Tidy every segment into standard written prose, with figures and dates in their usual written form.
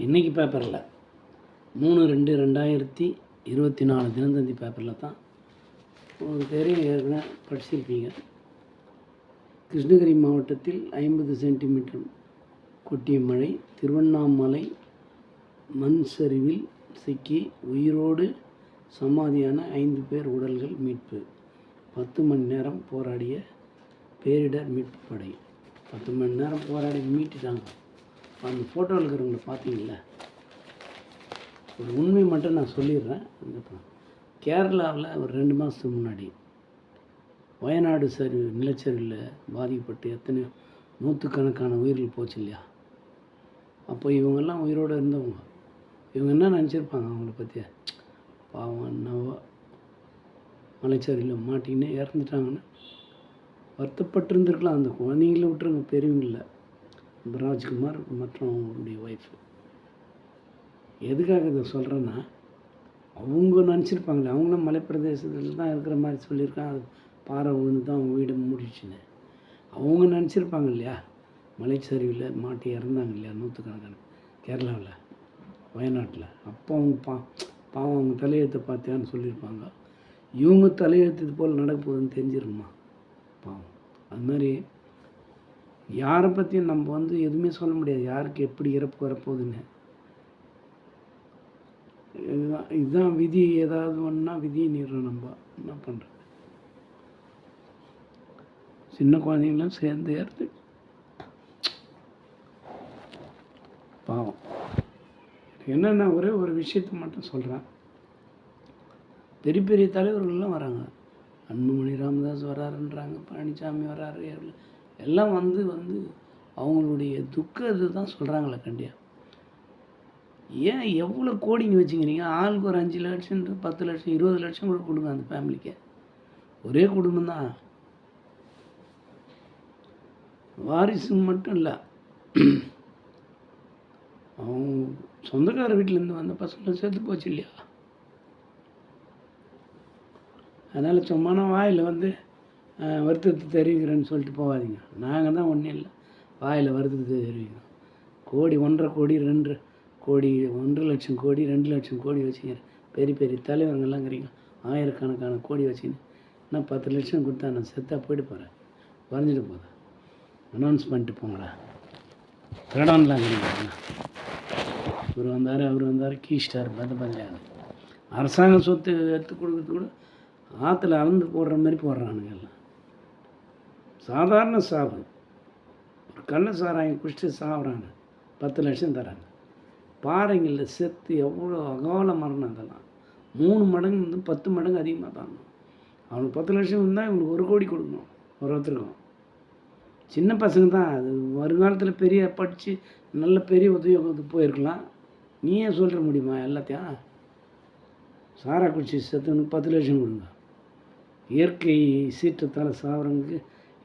இன்றைக்கி பேப்பரில் 3/2/2024 தினத்தந்தி பேப்பரில் தான் உங்களுக்கு தெரியும், ஏற்கனவே படிச்சிருப்பீங்க. கிருஷ்ணகிரி மாவட்டத்தில் 50 சென்டிமீட்டர் கொட்டிய மழை. திருவண்ணாமலை மண் சரிவில் சிக்கி உயிரோடு சமாதியான 5 பேர் உடல்கள் மீட்பு. 10 மணி நேரம் போராடிய பேரிடர் மீட்பு படை. 10 மணி நேரம் போராடி மீட்டுட்டாங்க. அந்த ஃபோட்டோவில் இருக்கிறவங்கள பார்த்தீங்களா? ஒரு உண்மை மட்டும் நான் சொல்லிடுறேன். கேரளாவில் ஒரு 2 மாதத்துக்கு முன்னாடி வயநாடு நிலச்சரிவில் பாதிக்கப்பட்டு எத்தனையோ நூற்றுக்கணக்கான உயிர்கள் போச்சு இல்லையா? அப்போ இவங்கெல்லாம் உயிரோடு இருந்தவங்க. இவங்க என்ன நினச்சிருப்பாங்க அவங்கள பற்றி? பாவம் என்னவோ மலைச்சரிவில் மாட்டின்னு இறந்துட்டாங்கன்னு வருத்தப்பட்டிருந்துருக்கலாம். அந்த குழந்தைங்கள விட்டுருங்க, பெரியவங்கள. ராஜ்குமார் மற்றும் அவங்களுடைய ஒய்ஃபு. எதுக்காக இதை சொல்கிறேன்னா, அவங்க நினச்சிருப்பாங்களே, அவங்களும் மலைப்பிரதேசத்தில் தான் இருக்கிற மாதிரி சொல்லியிருக்காங்க. அது பாறை விழுந்து தான் அவங்க வீடு மூடிச்சுன்னு அவங்க நினச்சிருப்பாங்க இல்லையா? மலைச்சரிவில் மாட்டி இறந்தாங்க இல்லையா நூற்றுக்கணக்கான கேரளாவில், வயநாட்டில். அப்போ அவங்க பாவம் அவங்க தலையெழுத்தை பார்த்தியான்னு சொல்லியிருப்பாங்க. இவங்க தலையெழுத்து போல் நடக்க போகுதுன்னு தெரிஞ்சிருக்குமா? பாவம். அது மாதிரி யாரை பற்றியும் நம்ம எதுவுமே சொல்ல முடியாது, யாருக்கு எப்படி இறப்பு வரப்போகுதுன்னு. இதுதான் விதி. ஏதாவது ஒன்றா விதியை நீர்றோம். நம்ம என்ன பண்ணுறது? சின்ன குழந்தைங்களாம் சேர்ந்து இறந்து பாவம். என்னென்ன ஒரே ஒரு விஷயத்தை மட்டும் சொல்கிறேன். பெரிய பெரிய தலைவர்கள்லாம் வராங்க. அன்புமணி ராமதாஸ் வராருன்றாங்க, பழனிசாமி வராரு, எல்லாம் வந்து அவங்களுடைய துக்கத்தை தான் சொல்கிறாங்களே கண்டியா. ஏன் எவ்வளோ கோடிங்க வச்சுக்கிறீங்க? ஆளுக்கு ஒரு 5 லட்சம் 10 லட்சம் 20 லட்சம் கூட கொடுங்க அந்த ஃபேமிலிக்கு. ஒரே குடும்பம் தான், வாரிசு மட்டும் இல்லை. அவங்க சொந்தக்கார வீட்டிலேருந்து வந்த பசங்களும் சேர்த்து போச்சு இல்லையா? அதனால் சும்மான வாயில் வருத்தத்தை தெரிவிக்கிறேன்னு சொல்லிட்டு போகாதீங்க. நாங்கள் தான் ஒன்றும் இல்லை, வாயில் வருத்தத்தை தெரிவிக்கிறோம். கோடி 1.5 கோடி 2 கோடி 1 லட்சம் கோடி 2 லட்சம் கோடி வச்சுக்கிறேன். பெரிய பெரிய தலைவர்கள்லாம் இருக்கிறீங்க, ஆயிரக்கணக்கான கோடி வச்சுன்னு. நான் 10 லட்சம் கொடுத்தா நான் செத்தாக போய்ட்டு போகிறேன், குறைஞ்சிட்டு போகிறேன். அனௌன்ஸ் பண்ணிட்டு போங்கடா. கடன்லாம் கிடையாது. இவர் வந்தார் கீ ஸ்டார் பார்த்து அரசாங்க சொத்து எடுத்து கொடுக்குறது கூட ஆற்றுல அளந்து போடுற மாதிரி போடுறானுங்க எல்லாம். சாதாரண சாவு, ஒரு கள்ள சாராயம் குடிச்சிட்டு சாப்பிட்றாங்க, 10 லட்சம் தராங்க. பாறைங்களில் செத்து எவ்வளோ அகால மரணம். அதெல்லாம் 3 மடங்கு 10 மடங்கு அதிகமாக தாங்க. அவனுக்கு 10 லட்சம் இருந்தால் இவங்களுக்கு 1 கோடி கொடுக்கணும் ஒருத்தருக்கும். சின்ன பசங்க தான், அது வருங்காலத்தில் பெரிய படித்து நல்ல பெரிய உத்தியோகத்துக்கு போயிருக்கலாம். நீ ஏன் சொல்கிற முடியுமா எல்லாத்தையும்? சாரா குடிச்சு செத்துனுக்கு 10 லட்சம் கொடுங்க. இயற்கை சீற்றத்தால் சாவரங்களுக்கு,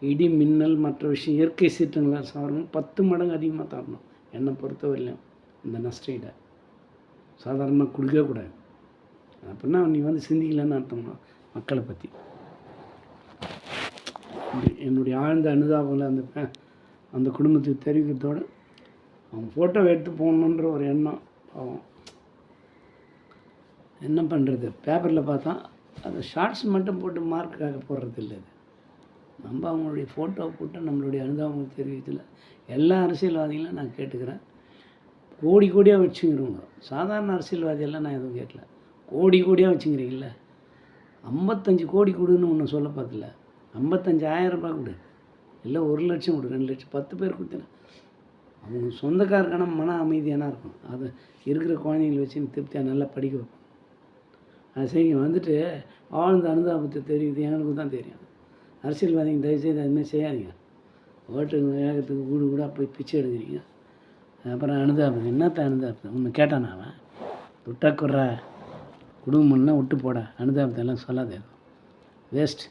இடி மின்னல் மற்ற விஷயம், இயற்கை சீற்றங்களால் சாவரங்களுக்கு 10 மடங்கு அதிகமாக தரணும். என்னை பொறுத்தவரையிலும் இந்த நஷ்டஈடை சாதாரணமாக கொடுக்கவே கூடாது. அப்படின்னா நீ சிந்திக்கலன்னு அர்த்தமா மக்களை பற்றி. என்னுடைய ஆழ்ந்த அனுதாபங்களை அந்த குடும்பத்துக்கு தெரிவிக்கிறதோடு அவங்க ஃபோட்டோ எடுத்து போகணுன்ற ஒரு எண்ணம். பாவம், என்ன பண்ணுறது? பேப்பரில் பார்த்தா அது ஷார்ட்ஸ் மட்டும் போட்டு மார்க்குக்காக போடுறது இல்லை. இது நம்ம அவங்களுடைய ஃபோட்டோவை போட்டு நம்மளுடைய அனுதாபம் தெரிவிக்கல. எல்லா அரசியல்வாதிகளும் நான் கேட்டுக்கிறேன், கோடி கோடியாக வச்சுங்கிறவங்க. சாதாரண அரசியல்வாதியெல்லாம் நான் எதுவும் கேட்கல. கோடி கோடியாக வச்சுங்கிறீங்கள, 55 கோடி கொடுன்னு ஒன்று சொல்ல பார்த்துல. 55,000 ரூபாய் கொடு, இல்லை 1 லட்சம் கொடு, 2 லட்சம், 10 பேர் கொடுத்தேன். அவங்க சொந்தக்காரக்கான மன அமைதியான இருக்கும். அது இருக்கிற குழந்தைங்களை வச்சு திருப்தியாக நல்லா படிக்க வைப்போம். அது செய்யுங்க. ஆழ்ந்த அனுதாபத்தை தெரியுது, எங்களுக்கு தான் தெரியும். அரசியல்வாதிங்க தயவுசெய்து அதுமாதிரி செய்யாதீங்க. ஓட்டுங்க வேகத்துக்கு கூட போய் பிச்சை எடுக்கிறீங்க. அப்புறம் அனுதாபம் என்னத்த அனுதாபத்தை? ஒன்று கேட்டானா அவன் விட்டா குடுற குடும்பம்லாம் விட்டு போட, அனுதாபத்தை எல்லாம் சொல்லாதே, வேஸ்ட்.